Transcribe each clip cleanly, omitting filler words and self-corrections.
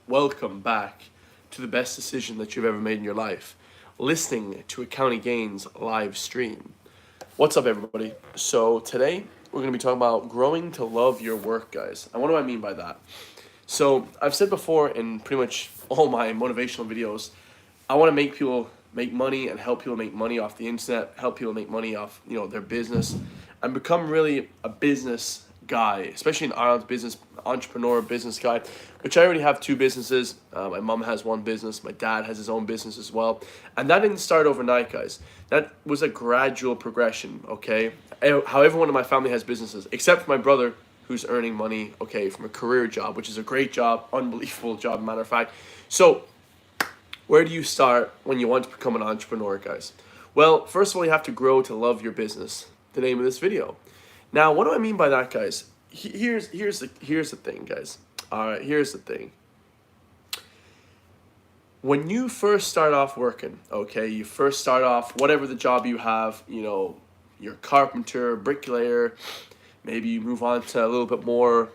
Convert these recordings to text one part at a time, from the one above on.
welcome back to the best decision that you've ever made in your life, listening to a County Gains live stream. What's up, everybody? So today we're going to be talking about growing to love your work, guys. And what do I mean by that? So I've said before in pretty much all my motivational videos, I want to make people make money and help people make money off the internet, help people make money off their business, and become really a business guy, especially in Ireland, business entrepreneur, business guy, which I already have two businesses. My mom has one business, my dad has his own business as well, and that didn't start overnight, guys. That was a gradual progression. Okay, how everyone in my family has businesses, except for my brother, who's earning money, okay, from a career job, which is a great job, unbelievable job, matter of fact. So where do you start when you want to become an entrepreneur, guys? Well, first of all, you have to grow to love your business. The name of this video. Now, what do I mean by that, guys? Here's the thing, guys. All right, here's the thing. When you first start off working, okay, you first start off whatever the job you have, you're a carpenter, bricklayer, maybe you move on to a little bit more,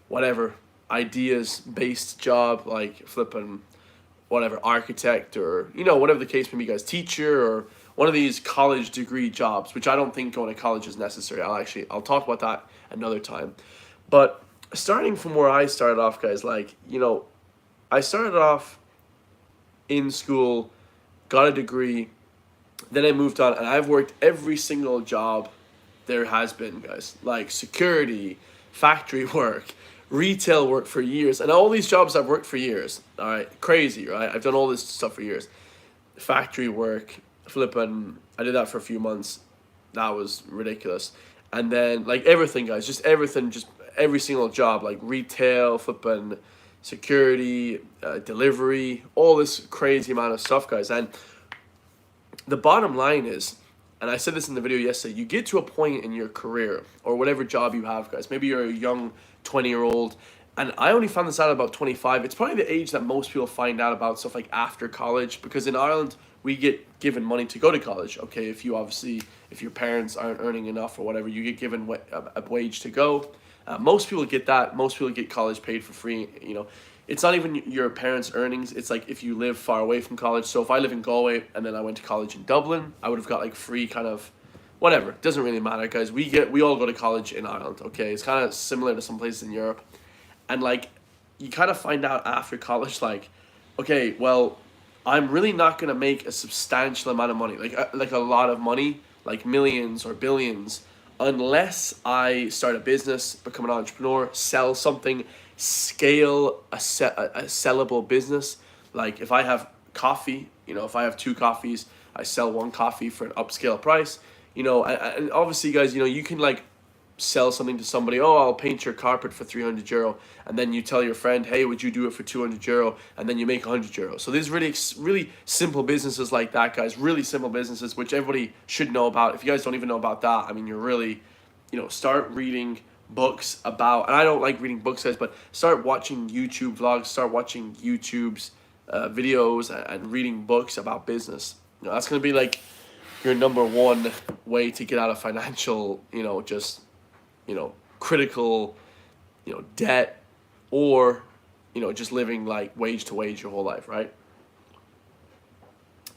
whatever ideas-based job like flipping whatever architect or whatever the case may be, guys, teacher or one of these college degree jobs, which I don't think going to college is necessary. I'll talk about that another time. But starting from where I started off, guys, I started off in school, got a degree, then I moved on, and I've worked every single job there has been, guys, like security, factory work, retail work for years, and all these jobs I've worked for years. All right, crazy, right? I've done all this stuff for years. Factory work, flipping, I did that for a few months. That was ridiculous. And then like everything, guys, just everything, just every single job, like retail, flipping, security, delivery, all this crazy amount of stuff, guys. And the bottom line is, and I said this in the video yesterday, you get to a point in your career or whatever job you have, guys. Maybe you're a young 20-year-old, and I only found this out about 25. It's probably the age that most people find out about stuff like after college, because in Ireland we get given money to go to college. Okay, if your parents aren't earning enough or whatever, you get given a wage to go. Most people get that. Most people get college paid for free. It's not even your parents' earnings. It's like if you live far away from college. So if I live in Galway and then I went to college in Dublin, I would have got like free kind of whatever. It doesn't really matter, guys. We all go to college in Ireland. Okay, it's kind of similar to some places in Europe, and like you kind of find out after college, like, okay, well, I'm really not gonna make a substantial amount of money, like a lot of money, like millions or billions, unless I start a business, become an entrepreneur, sell something, scale a sellable business. Like if I have coffee, if I have two coffees, I sell one coffee for an upscale price. And obviously, guys, you can like sell something to somebody. Oh, I'll paint your carpet for 300 euro, and then you tell your friend, hey, would you do it for 200 euro, and then you make 100 euro. So there's really simple businesses like that, guys. Really simple businesses which everybody should know about. If you guys don't even know about that, I mean, you're really, start reading books about, and I don't like reading books, guys, but start watching YouTube vlogs, start watching YouTube's videos, and reading books about business. That's gonna be like your number one way to get out of financial, critical, debt, or, just living like wage to wage your whole life, right?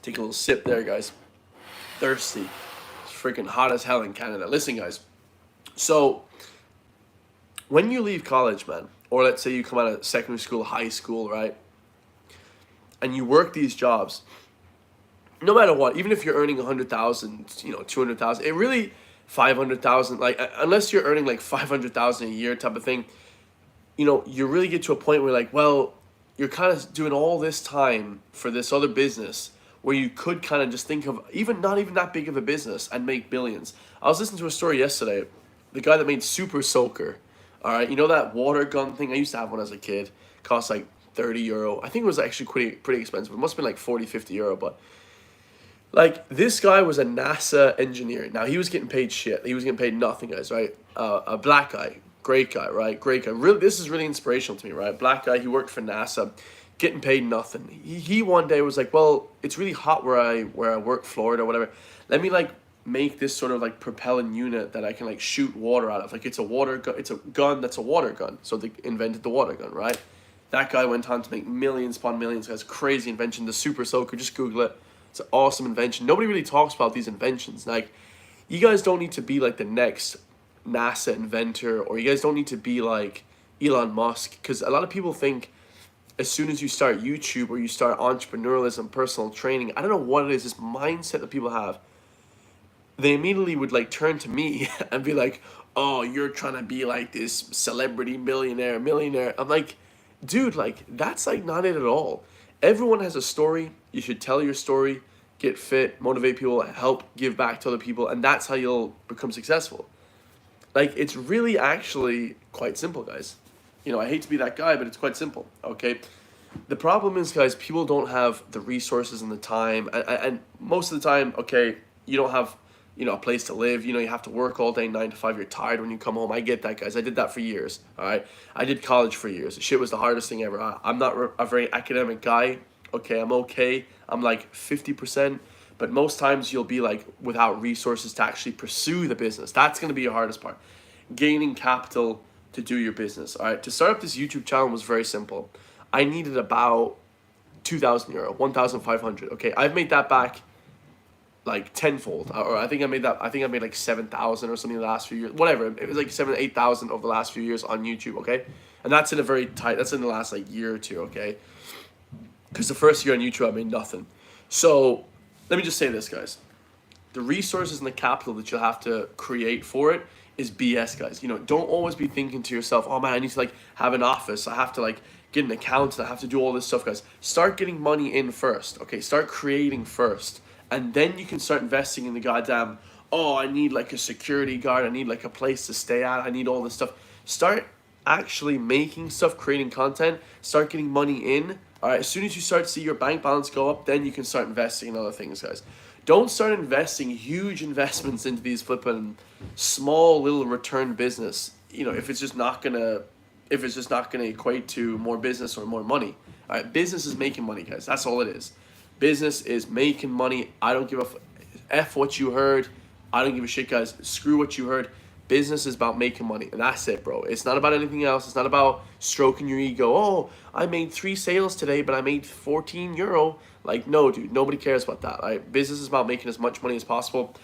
Take a little sip there, guys. Thirsty. It's freaking hot as hell in Canada. Listen, guys. So when you leave college, man, or let's say you come out of secondary school, high school, right? And you work these jobs, no matter what, even if you're earning 100,000, 200,000, it really 500,000, like unless you're earning like 500,000 a year type of thing, you really get to a point where like, well, you're kind of doing all this time for this other business where you could kind of just think of not even that big of a business and make billions. I was listening to a story yesterday, the guy that made Super Soaker, all right, that water gun thing, I used to have one as a kid, cost like 30 euro. I think it was actually pretty expensive. It must have been like 40, 50 euro, but like, this guy was a NASA engineer. Now, he was getting paid shit. He was getting paid nothing, guys, right? A black guy. Great guy, right? Great guy. Really, this is really inspirational to me, right? Black guy, he worked for NASA, getting paid nothing. He one day was like, well, it's really hot where I work, Florida, whatever. Let me, like, make this sort of, like, propelling unit that I can, like, shoot water out of. Like, it's a gun that's a water gun. So they invented the water gun, right? That guy went on to make millions upon millions, guys. Crazy invention, the Super Soaker. Just Google it. It's an awesome invention. Nobody really talks about these inventions. Like, you guys don't need to be like the next NASA inventor, or you guys don't need to be like Elon Musk, because a lot of people think as soon as you start YouTube or you start entrepreneurialism, personal training, I don't know what it is, this mindset that people have, they immediately would like turn to me and be like, oh, you're trying to be like this celebrity millionaire. I'm like, dude, like, that's like not it at all. Everyone has a story. You should tell your story, get fit, motivate people, help give back to other people, and that's how you'll become successful. Like, it's really actually quite simple, guys. You know, I hate to be that guy, but it's quite simple, okay? The problem is, guys, people don't have the resources and the time, and most of the time, okay, you don't have, you know, a place to live. You know, you have to work all day, 9 to 5. You're tired when you come home. I get that, guys. I did that for years, all right? I did college for years. Shit was the hardest thing ever. I'm not a very academic guy, okay? I'm okay. I'm like 50%, but most times you'll be like without resources to actually pursue the business. That's going to be your hardest part. Gaining capital to do your business, all right? To start up this YouTube channel was very simple. I needed about 2,000 euro, 1,500, okay? I've made that back like tenfold, or I think I made like 7,000 or something the last few years, whatever. It was like 7,000 8,000 over the last few years on YouTube, okay? And that's in the last like year or two, okay? Because the first year on YouTube I made nothing. So let me just say this, guys. The resources and the capital that you'll have to create for it is BS, guys. You know, don't always be thinking to yourself, oh man, I need to like have an office. I have to like get an account. I have to do all this stuff, guys. Start getting money in first, okay? Start creating first. And then you can start investing in the goddamn, oh, I need like a security guard. I need like a place to stay at. I need all this stuff. Start actually making stuff, creating content. Start getting money in. All right, as soon as you start to see your bank balance go up, then you can start investing in other things, guys. Don't start investing huge investments into these flipping small little return business. You know, if it's just not gonna equate to more business or more money. All right, business is making money, guys. That's all it is. Business is making money. I don't give a F what you heard. I don't give a shit, guys. Screw what you heard. Business is about making money, and that's it, bro. It's not about anything else. It's not about stroking your ego. Oh, I made 3 sales today, but I made 14 euro. Like, no, dude, nobody cares about that. Right? Business is about making as much money as possible,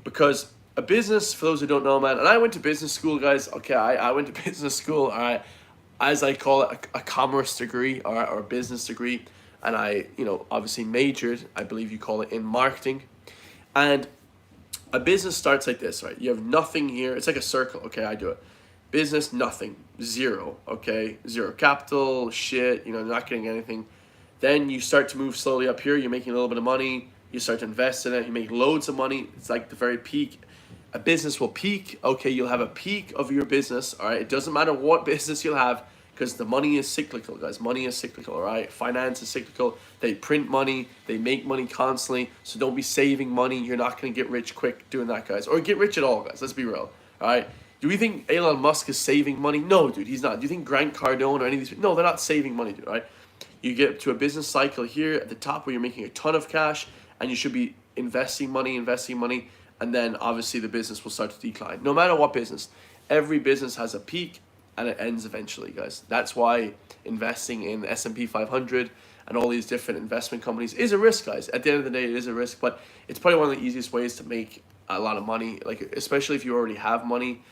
because a business, for those who don't know, man, and I went to business school, guys. Okay, I went to business school, all right, as I call it, a commerce degree, all right, or a business degree, and I, you know, obviously majored, I believe you call it, in marketing, and a business starts like this, right? You have nothing here. It's like a circle, okay? I do it. Business, nothing, zero, okay? Zero capital, shit, you know, not getting anything. Then you start to move slowly up here. You're making a little bit of money. You start to invest in it. You make loads of money. It's like the very peak. A business will peak. Okay, you'll have a peak of your business, all right? It doesn't matter what business you'll have, because the money is cyclical, guys. Money is cyclical, all right? Finance is cyclical. They print money. They make money constantly. So don't be saving money. You're not going to get rich quick doing that, guys. Or get rich at all, guys. Let's be real, all right? Do we think Elon Musk is saving money? No, dude, he's not. Do you think Grant Cardone or any of these people? No, they're not saving money, dude, all right? You get to a business cycle here at the top where you're making a ton of cash, and you should be investing money, and then obviously the business will start to decline. No matter what business. Every business has a peak, and it ends eventually, guys. That's why investing in the S&P 500 and all these different investment companies is a risk, guys. At the end of the day, it is a risk, but it's probably one of the easiest ways to make a lot of money. Like, especially if you already have money,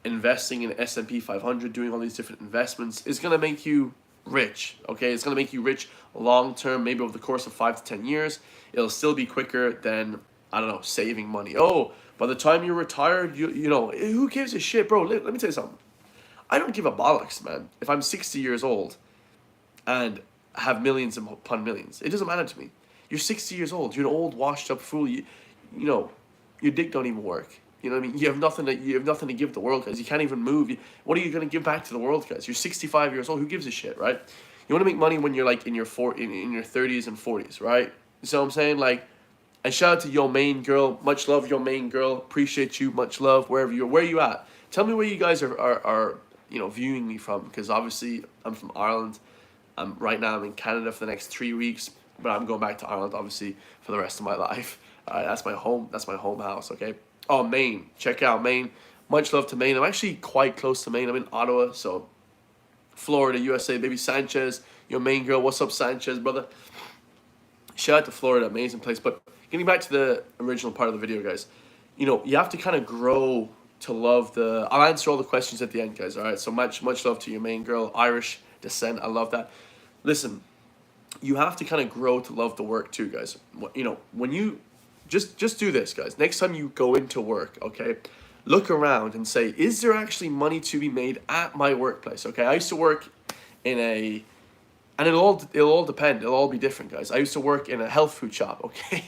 investing in S&P 500, doing all these different investments is going to make you rich, okay? It's going to make you rich long term, maybe over the course of 5 to 10 years. It'll still be quicker than, I don't know, saving money. Oh, by the time you're retired, you know, who gives a shit, bro? Let me tell you something. I don't give a bollocks, man. If I'm 60 years old and have millions upon millions, it doesn't matter to me. You're 60 years old. You're an old, washed-up fool. You know, your dick don't even work. You know what I mean? You have nothing to give the world, guys. You can't even move. What are you gonna give back to the world, guys? You're 65 years old. Who gives a shit, right? You want to make money when you're like in your 30s and 40s, right? You see what I'm saying? Like, and shout out to your main girl. Much love, your main girl. Appreciate you. Much love. Where you at? Tell me where you guys are you know, viewing me from, because obviously I'm from Ireland. Right now I'm in Canada for the next 3 weeks, but I'm going back to Ireland obviously for the rest of my life. That's my home house, okay? Oh, Maine, check out Maine. Much love to Maine. I'm actually quite close to Maine. I'm in Ottawa, so Florida, USA, baby Sanchez. your main girl. What's up, Sanchez, brother? Shout out to Florida, amazing place. But getting back to the original part of the video, guys, you have to kind of grow to love the. I'll answer all the questions at the end, guys. All right. So much love to your main girl, Irish descent. I love that. Listen, you have to kind of grow to love the work too, guys. When you just do this, guys. Next time you go into work, okay, look around and say, is there actually money to be made at my workplace? Okay, I used to work in a, and it'll all depend. It'll all be different, guys. I used to work in a health food shop. Okay,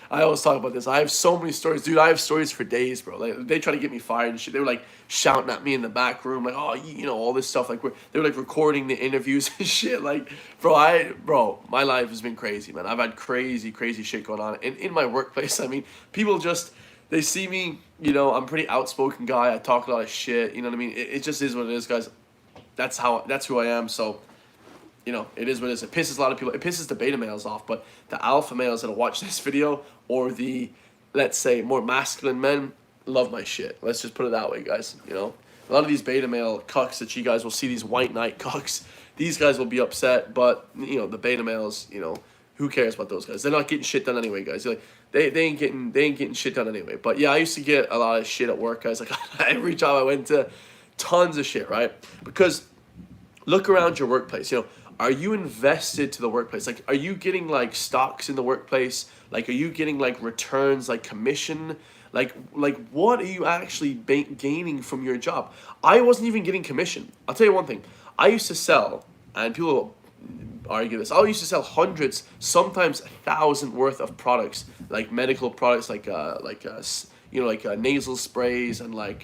I always talk about this. I have so many stories, dude. I have stories for days, bro. Like they try to get me fired and shit. They were like shouting at me in the back room, like, oh, all this stuff. Like they were like recording the interviews and shit. Like, bro, my life has been crazy, man. I've had crazy shit going on in my workplace. I mean, people just they see me. I'm a pretty outspoken guy. I talk a lot of shit. You know what I mean? It just is what it is, guys. That's who I am. So. It is what it is. It pisses a lot of people. It pisses the beta males off, but the alpha males that'll watch this video, or the, let's say, more masculine men, love my shit. Let's just put it that way, guys. A lot of these beta male cucks that you guys will see, these white knight cucks, these guys will be upset, but, the beta males, who cares about those guys? They're not getting shit done anyway, guys. Like, they ain't getting shit done anyway. But yeah, I used to get a lot of shit at work, guys. Like, every job I went to, tons of shit, right? Because look around your workplace, are you invested to the workplace? Like, are you getting, like, stocks in the workplace? Like, are you getting, like, returns, like, commission? Like what are you actually gaining from your job? I wasn't even getting commission. I'll tell you one thing. I used to sell, and people argue this, I used to sell hundreds, sometimes 1,000 worth of products, like medical products, like nasal sprays and, like,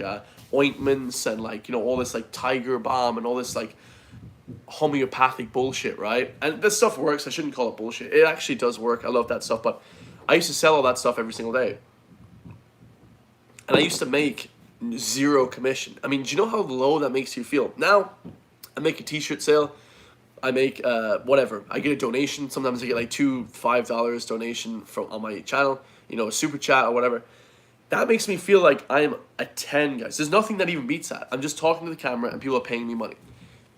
ointments and, like, all this, like, Tiger Balm and all this, like, homeopathic bullshit, right? And this stuff works. I shouldn't call it bullshit. It actually does work. I love that stuff, but I used to sell all that stuff every single day. And I used to make zero commission. I mean, do you know how low that makes you feel? Now, I make a t-shirt sale. I make whatever. I get a donation. Sometimes I get like $5 donation on my channel, a super chat or whatever. That makes me feel like I'm a 10, guys. There's nothing that even beats that. I'm just talking to the camera and people are paying me money.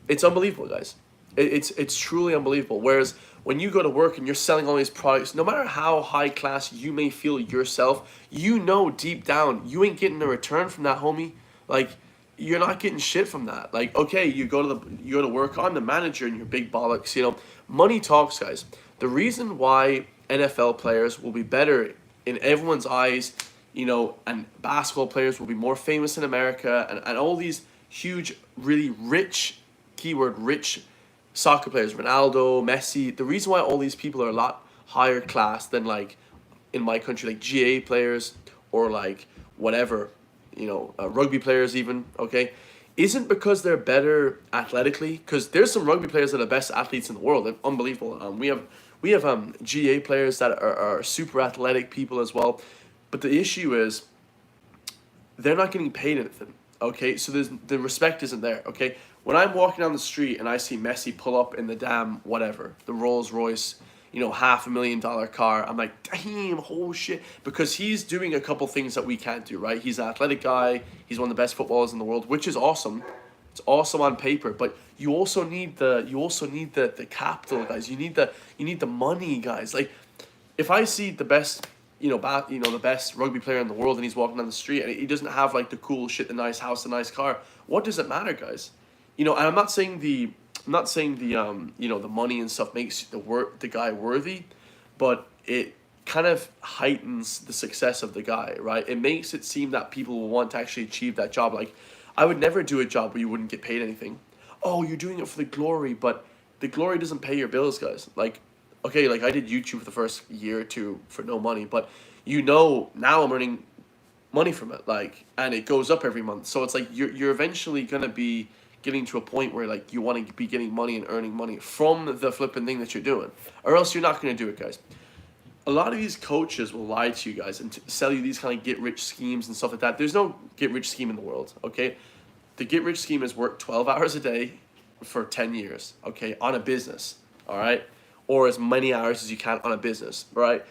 It's unbelievable, guys. It's truly unbelievable. Whereas when you go to work and you're selling all these products, no matter how high class you may feel yourself, deep down you ain't getting a return from that, homie. Like, you're not getting shit from that. Like, okay, you go to work. I'm the manager and you're big bollocks. Money talks, guys. The reason why NFL players will be better in everyone's eyes, and basketball players will be more famous in America, and all these huge, really rich, keyword rich, soccer players, Ronaldo, Messi, the reason why all these people are a lot higher class than, like, in my country, like GA players or, like, whatever, rugby players even, okay, isn't because they're better athletically, because there's some rugby players that are the best athletes in the world. They're unbelievable. We have GA players that are super athletic people as well, but the issue is they're not getting paid anything, okay? So the respect isn't there, okay? When I'm walking down the street and I see Messi pull up in the damn whatever, the Rolls Royce, $500,000 car, I'm like, damn, whole shit. Because he's doing a couple things that we can't do, right? He's an athletic guy. He's one of the best footballers in the world, which is awesome. It's awesome on paper, but you also need the capital, guys. You need the money, guys. Like, if I see the best, the best rugby player in the world and he's walking down the street and he doesn't have, like, the cool shit, the nice house, the nice car, what does it matter, guys? And I'm not saying the the money and stuff makes the guy worthy, but it kind of heightens the success of the guy, right? It makes it seem that people will want to actually achieve that job. Like, I would never do a job where you wouldn't get paid anything. Oh, you're doing it for the glory, but the glory doesn't pay your bills, guys. Like, okay, like I did YouTube for the first year or two for no money, but now I'm earning money from it, like, and it goes up every month. So it's like you're eventually gonna be getting to a point where, like, you want to be getting money and earning money from the flipping thing that you're doing, or else you're not going to do it, guys. A lot of these coaches will lie to you guys and sell you these kind of get-rich schemes and stuff like that. There's no get-rich scheme in the world, okay? The get-rich scheme is work 12 hours a day for 10 years, okay, on a business, all right? Or as many hours as you can on a business, right?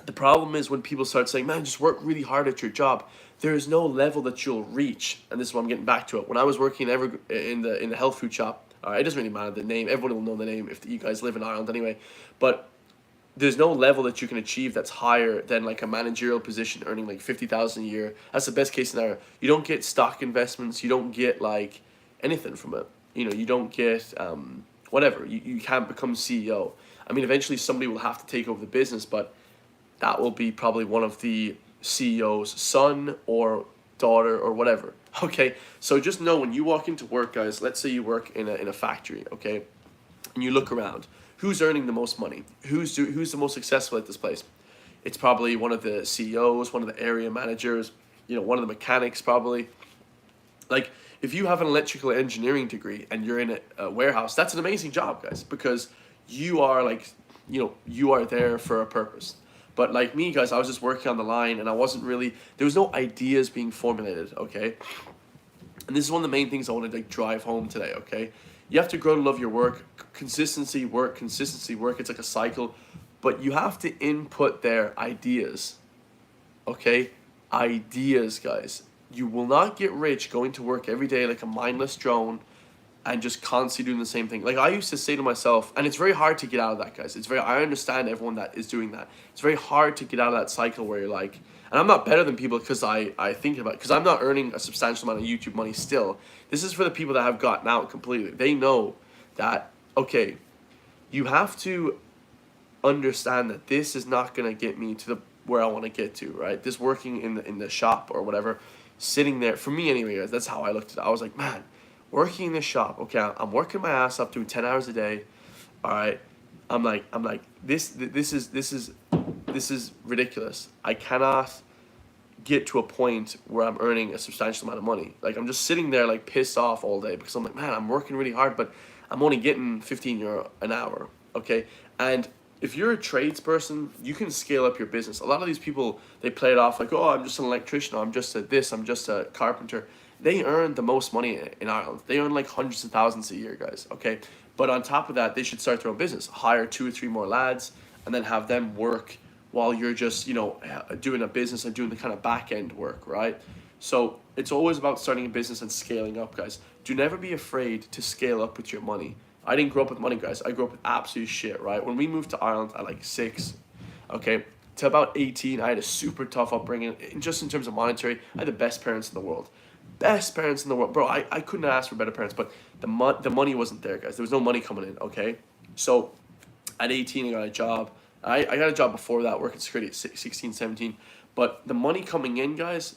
The problem is when people start saying, man, just work really hard at your job, there is no level that you'll reach. And this is what I'm getting back to it. When I was working in the health food shop, It doesn't really matter the name. Everyone will know the name if you guys live in Ireland anyway. But there's no level that you can achieve that's higher than like a managerial position earning like 50,000 a year. That's the best case scenario. You don't get stock investments. You don't get like anything from it. You don't get whatever. You can't become CEO. I mean, eventually somebody will have to take over the business, but that will be probably one of the CEO's son or daughter or whatever. Okay, so just know when you walk into work, guys. Let's say you work in a factory, okay, and you look around. Who's earning the most money? Who's the most successful at this place? It's probably one of the CEOs, one of the area managers, one of the mechanics probably. Like if you have an electrical engineering degree and you're in a warehouse, that's an amazing job, guys, because you are like, you are there for a purpose. But like me, guys, I was just working on the line and I wasn't really, there was no ideas being formulated, okay? And this is one of the main things I want to like drive home today, okay? You have to grow to love your work. Consistency, work. It's like a cycle. But you have to input their ideas, okay? Ideas, guys. You will not get rich going to work every day like a mindless drone and just constantly doing the same thing. Like I used to say to myself, and it's very hard to get out of that, guys. I understand everyone that is doing that. It's very hard to get out of that cycle where you're like, and I'm not better than people because I think about it, because I'm not earning a substantial amount of YouTube money still. This is for the people that have gotten out completely. They know that, okay, you have to understand that this is not going to get me to where I want to get to, right? This working in the shop or whatever, sitting there, for me anyway, guys, that's how I looked at it. I was like, man, working in this shop, okay, I'm working my ass off doing 10 hours a day, all right? I'm like, this is ridiculous. I cannot get to a point where I'm earning a substantial amount of money. Like I'm just sitting there like pissed off all day because I'm like, man, I'm working really hard, but I'm only getting 15 euro an hour, okay? And if you're a tradesperson, you can scale up your business. A lot of these people, they play it off like, oh, I'm just an electrician, or I'm just I'm just a carpenter. They earn the most money in Ireland. They earn like hundreds of thousands a year, guys, okay? But on top of that, they should start their own business. Hire 2 or 3 more lads and then have them work while you're just, doing a business and doing the kind of back end work, right? So it's always about starting a business and scaling up, guys. Do never be afraid to scale up with your money. I didn't grow up with money, guys. I grew up with absolute shit, right? When we moved to Ireland at like 6, okay, to about 18, I had a super tough upbringing. Just in terms of monetary, I had the best parents in the world. Best parents in the world. Bro, I couldn't ask for better parents, but the money wasn't there, guys. There was no money coming in, okay? So at 18, I got a job. I got a job before that, working security at 16, 17. But the money coming in, guys,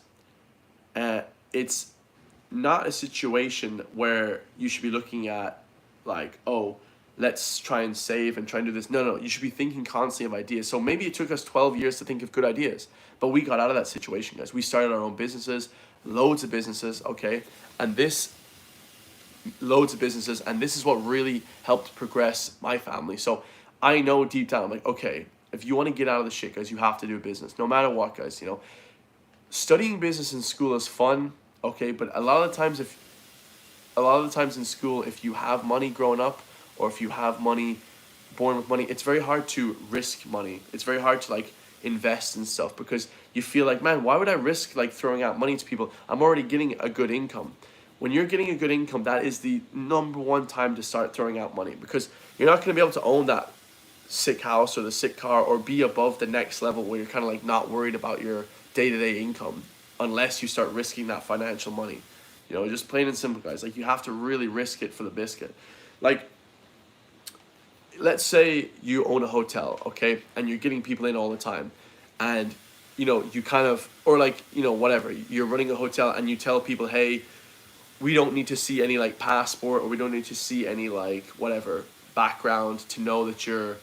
it's not a situation where you should be looking at like, oh, let's try and save and try and do this. No, you should be thinking constantly of ideas. So maybe it took us 12 years to think of good ideas, but we got out of that situation, guys. We started our own businesses, loads of businesses, okay? And this is what really helped progress my family. So I know deep down, like, okay, if you want to get out of the shit, guys, you have to do business, no matter what, guys. Studying business in school is fun, okay, but a lot of the times in school, if you have money growing up, or if you have money, born with money, it's very hard to risk money. It's very hard to like invest in stuff because you feel like, man, why would I risk like throwing out money to people? I'm already getting a good income. When you're getting a good income, that is the number one time to start throwing out money, because you're not going to be able to own that sick house or the sick car or be above the next level where you're kind of like not worried about your day-to-day income unless you start risking that financial money. Just plain and simple, guys. Like, you have to really risk it for the biscuit. Like, let's say you own a hotel, okay, and you're getting people in all the time, and you kind of, or like, whatever, you're running a hotel and you tell people, hey, we don't need to see any like passport, or we don't need to see any like whatever background to know that you're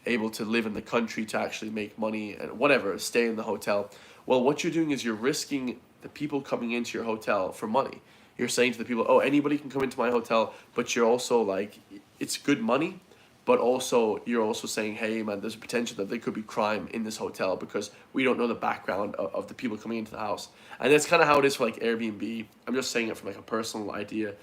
able to live in the country to actually make money and whatever, stay in the hotel. Well, what you're doing is you're risking the people coming into your hotel for money. You're saying to the people, oh, anybody can come into my hotel, but you're also like, it's good money, but also you're also saying, hey man, there's a potential that there could be crime in this hotel because we don't know the background of the people coming into the house. And that's kind of how it is for like Airbnb. I'm just saying it from like a personal idea,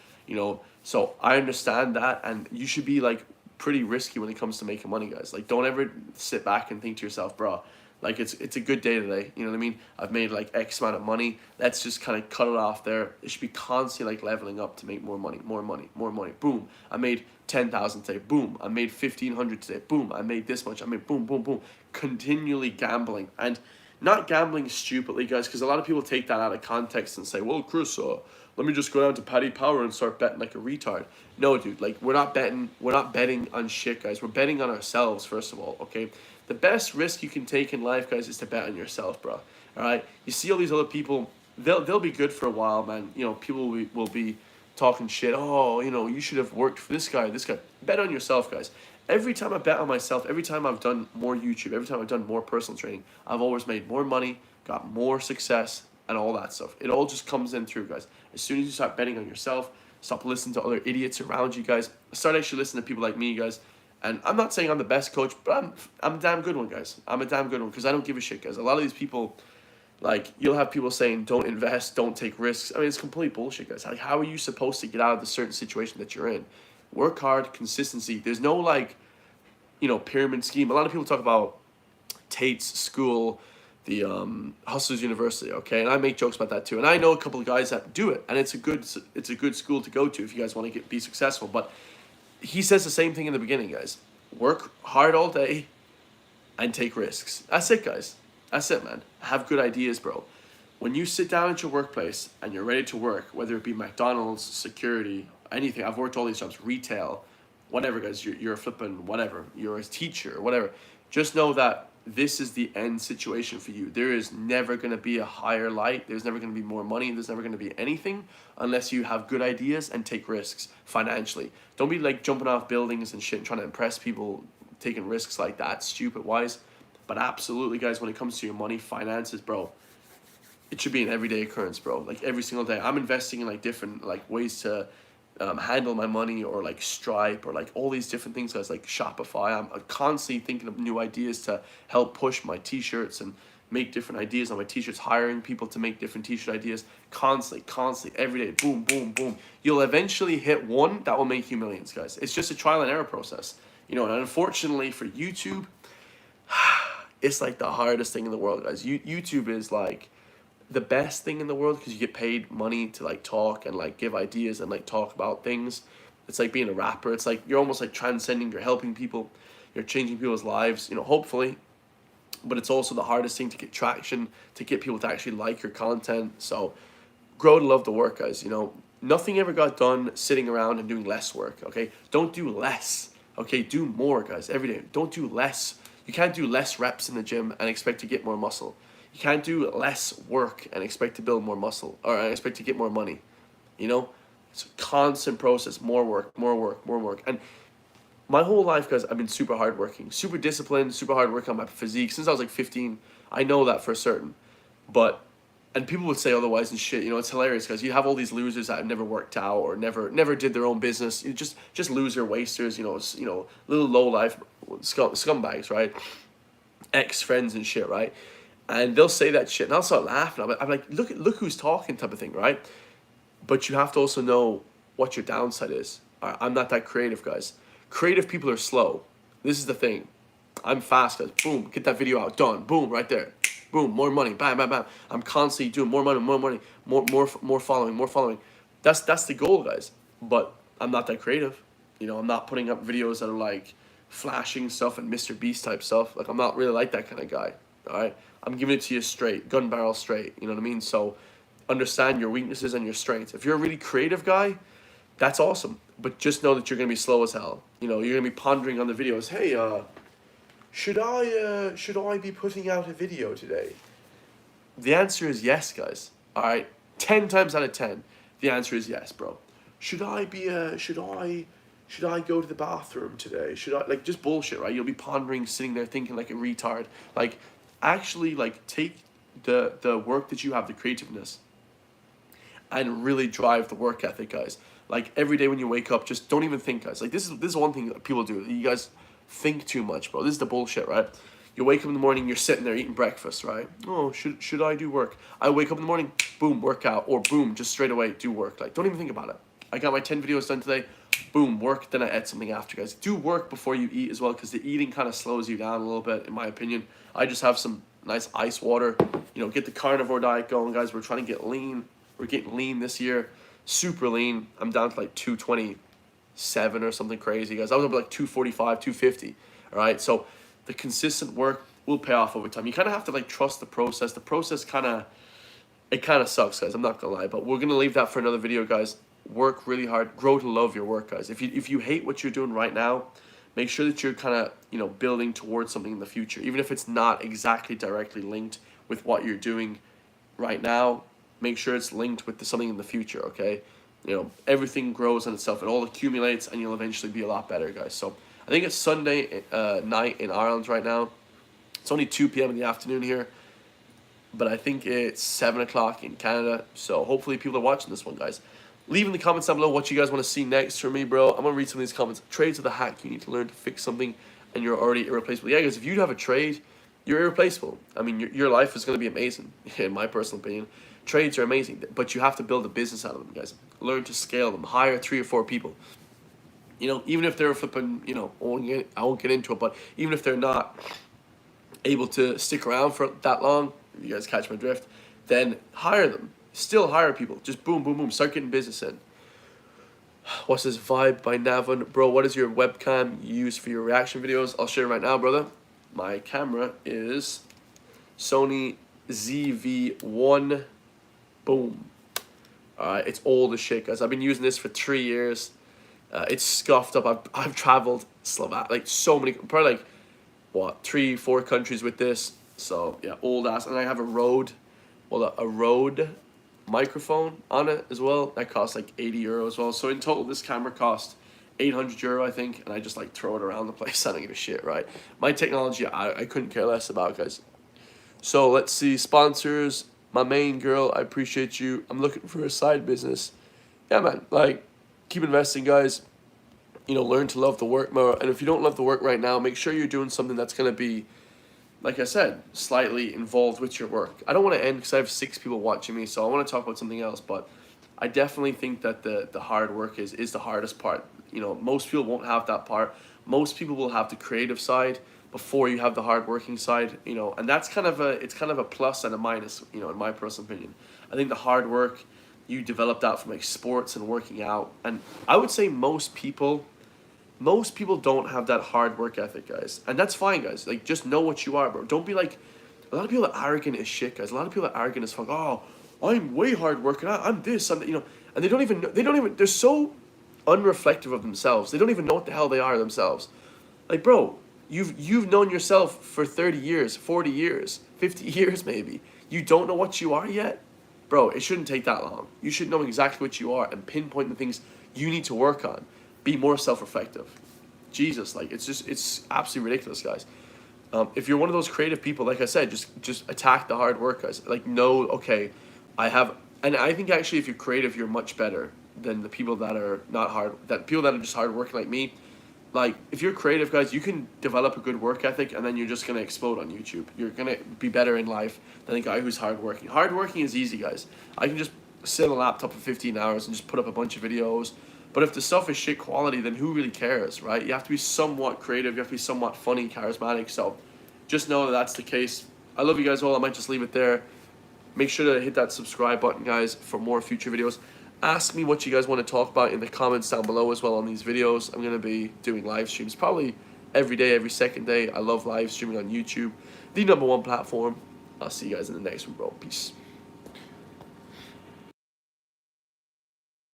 so I understand that, and you should be like pretty risky when it comes to making money, guys. Like, don't ever sit back and think to yourself, bro, Like it's a good day today. You know what I mean? I've made like X amount of money. Let's just kind of cut it off there. It should be constantly like leveling up to make more money, more money, more money. Boom! I made 10,000 today. Boom! I made 1,500 today. Boom! I made this much. I made boom, boom, boom. Continually gambling, and not gambling stupidly, guys, because a lot of people take that out of context and say, "Well, Chris, let me just go down to Paddy Power and start betting like a retard." No, dude, like we're not betting. We're not betting on shit, guys. We're betting on ourselves first of all. Okay. The best risk you can take in life, guys, is to bet on yourself, bro. All right. You see all these other people, they'll be good for a while, man. You know, people will be talking shit. Oh, you know, you should have worked for this guy, this guy. Bet on yourself, guys. Every time I bet on myself, every time I've done more YouTube, every time I've done more personal training, I've always made more money, got more success, and all that stuff. It all just comes in through, guys. As soon as you start betting on yourself, stop listening to other idiots around you, guys. Start actually listening to people like me, guys. And I'm not saying I'm the best coach, but I'm a damn good one, guys. I'm a damn good one because I don't give a shit, guys. A lot of these people, like, you'll have people saying, don't invest, don't take risks. I mean, it's complete bullshit, guys. Like, how are you supposed to get out of the certain situation that you're in? Work hard, consistency. There's no, like, you know, pyramid scheme. A lot of people talk about Tate's school, the Hustlers University, okay? And I make jokes about that too. And I know a couple of guys that do it, and it's a good school to go to if you guys want to be successful. But he says the same thing in the beginning, guys. Work hard all day and take risks. That's it, guys. That's it, man. Have good ideas, bro. When you sit down at your workplace and you're ready to work, whether it be McDonald's, security, anything, I've worked all these jobs, retail, whatever, guys, you're a flipping whatever, you're a teacher, whatever. Just know that this is the end situation for you. There is never going to be a higher light. There's never going to be more money. There's never going to be anything unless you have good ideas and take risks financially. Don't be like jumping off buildings and shit and trying to impress people, taking risks like that, stupid wise. But absolutely, guys, when it comes to your money, finances, bro, it should be an everyday occurrence, bro. Like every single day. I'm investing in like different like ways to handle my money, or like Stripe, or like all these different things, guys, like Shopify. I'm constantly thinking of new ideas to help push my t-shirts and make different ideas on my t-shirts, hiring people to make different t-shirt ideas constantly, every day, boom, boom, boom. You'll eventually hit one that will make you millions, guys. It's just a trial and error process, you know. And unfortunately for YouTube, it's like the hardest thing in the world, guys. YouTube is like the best thing in the world because you get paid money to like talk and like give ideas and like talk about things. It's like being a rapper. It's like you're almost like transcending, you're helping people, you're changing people's lives, you know, hopefully. But it's also the hardest thing to get traction, to get people to actually like your content. So grow to love the work, guys. You know, nothing ever got done sitting around and doing less work, okay? Don't do less, okay? Do more, guys, every day. Don't do less. You can't do less reps in the gym and expect to get more muscle. You can't do less work and expect to build more muscle, or expect to get more money. You know, it's a constant process. More work, more work, more work. And my whole life, guys, I've been super hardworking, super disciplined, super hard working on my physique since I was like 15. I know that for certain. But, and people would say otherwise and shit. You know, it's hilarious because you have all these losers that have never worked out or never did their own business. You just loser, wasters. You know, little low life scumbags, right? Ex friends and shit, right? And they'll say that shit, and I'll start laughing. I'm like, look who's talking, type of thing, right? But you have to also know what your downside is. I'm not that creative, guys. Creative people are slow. This is the thing. I'm fast, guys. Boom, get that video out, done. Boom, right there. Boom, more money, bam, bam, bam. I'm constantly doing more money, more following. That's the goal, guys. But I'm not that creative. You know, I'm not putting up videos that are like flashing stuff and Mr. Beast type stuff. Like, I'm not really like that kind of guy. All right, I'm giving it to you straight, gun barrel straight. You know what I mean? So understand your weaknesses and your strengths. If you're a really creative guy, that's awesome. But just know that you're gonna be slow as hell. You know, you're gonna be pondering on the videos. Hey, should I be putting out a video today? The answer is yes, guys. All right, 10 times out of 10, the answer is yes, bro. Should I go to the bathroom today? Should I, like, just bullshit, right? You'll be pondering, sitting there thinking like a retard. Like, actually, like, take the work that you have, the creativeness, and really drive the work ethic, guys. Like, every day when you wake up, just don't even think, guys. Like, this is one thing that people do. You guys think too much, bro. This is the bullshit, right? You wake up in the morning, you're sitting there eating breakfast, right? Oh, should I do work? I wake up in the morning, boom, work out, or boom, just straight away do work. Like, don't even think about it. I got my 10 videos done today. boom, work, then I eat something after, guys. Do work before you eat as well, because the eating kind of slows you down a little bit, in my opinion. I just have some nice ice water, get the carnivore diet going, guys. We're trying to get lean. We're getting lean this year, super lean. I'm down to like 227 or something crazy, guys. I was up like 245, 250, all right? So the consistent work will pay off over time. You kind of have to like trust the process. The process kind of sucks, guys. I'm not gonna lie, but we're gonna leave that for another video, guys. Work really hard, grow to love your work, guys. If you hate what you're doing right now, make sure that you're kind of building towards something in the future, even if it's not exactly directly linked with what you're doing right now. Make sure it's linked with something in the future. Okay, everything grows on itself. It all accumulates, and you'll eventually be a lot better, guys. So I think it's Sunday night in Ireland right now. It's only 2 p.m. in the afternoon here, but I think it's 7 o'clock in Canada. So hopefully people are watching this one, guys. Leave in the comments down below what you guys want to see next from me, bro. I'm going to read some of these comments. Trades are the hack. You need to learn to fix something, and you're already irreplaceable. Yeah, guys, if you have a trade, you're irreplaceable. I mean, your life is going to be amazing, in my personal opinion. Trades are amazing, but you have to build a business out of them, guys. Learn to scale them. Hire 3 or 4 people. Even if they're flipping, I won't get into it, but even if they're not able to stick around for that long, you guys catch my drift, then hire them. Still hire people. Just boom, boom, boom. Start getting business in. What's this? Vibe by Navon. Bro, what is your webcam you use for your reaction videos? I'll share right now, brother. My camera is Sony ZV-1. Boom. Alright, it's old as shit, guys. I've been using this for 3 years. It's scuffed up. I've traveled so many, probably 3-4 countries with this. So yeah, old ass. And I have a Rode microphone on it as well. That costs like 80 euro as well. So in total, this camera cost 800 euro, I think, and I just throw it around the place. I don't give a shit, right? My technology, I couldn't care less about, guys. So let's see, sponsors. My main girl, I appreciate you. I'm looking for a side business. Yeah, man, keep investing, guys. Learn to love the work more. And if you don't love the work right now, make sure you're doing something that's going to be, like I said, slightly involved with your work. I don't want to end because I have 6 people watching me, so I want to talk about something else, but I definitely think that the hard work is the hardest part. Most people won't have that part. Most people will have the creative side before you have the hard working side, and that's kind of a plus and a minus, in my personal opinion. I think the hard work, you develop that from sports and working out, and I would say most people don't have that hard work ethic, guys. And that's fine, guys. Just know what you are, bro. Don't be a lot of people are arrogant as shit, guys. A lot of people are arrogant as fuck. Oh, I'm way hard working. I'm this, I'm that, and they don't even, they're so unreflective of themselves. They don't even know what the hell they are themselves. Bro, you've known yourself for 30 years, 40 years, 50 years maybe. You don't know what you are yet? Bro, it shouldn't take that long. You should know exactly what you are and pinpoint the things you need to work on. Be more self-reflective. Jesus, it's absolutely ridiculous, guys. If you're one of those creative people, like I said, just attack the hard work, guys. Okay, and I think actually if you're creative, you're much better than the people that are not people that are just hard working like me. If you're creative, guys, you can develop a good work ethic, and then you're just gonna explode on YouTube. You're gonna be better in life than a guy who's hardworking. Hardworking is easy, guys. I can just sit on a laptop for 15 hours and just put up a bunch of videos. But if the stuff is shit quality, then who really cares, right? You have to be somewhat creative. You have to be somewhat funny, charismatic. So just know that that's the case. I love you guys all. I might just leave it there. Make sure to hit that subscribe button, guys, for more future videos. Ask me what you guys want to talk about in the comments down below as well on these videos. I'm going to be doing live streams probably every day, every second day. I love live streaming on YouTube, the #1 platform. I'll see you guys in the next one, bro. Peace.